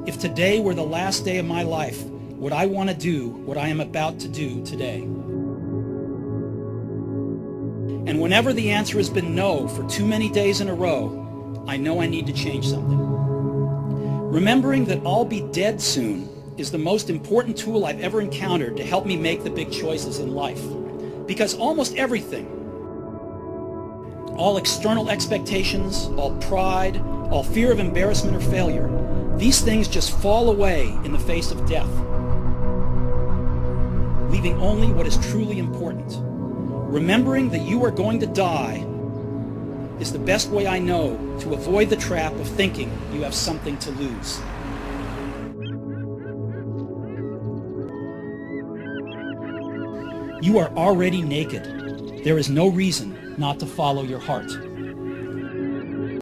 If today were the last day of my life, would I want to do what I am about to do today? And whenever the answer has been no for too many days in a row, I know I need to change something. Remembering that I'll be dead soon is the most important tool I've ever encountered to help me make the big choices in life. Because almost everything, all external expectations, all pride, all fear of embarrassment or failure, these things just fall away in the face of death, leaving only what is truly important. Remembering that you are going to die is the best way I know to avoid the trap of thinking you have something to lose. You are already naked. There is no reason not to follow your heart.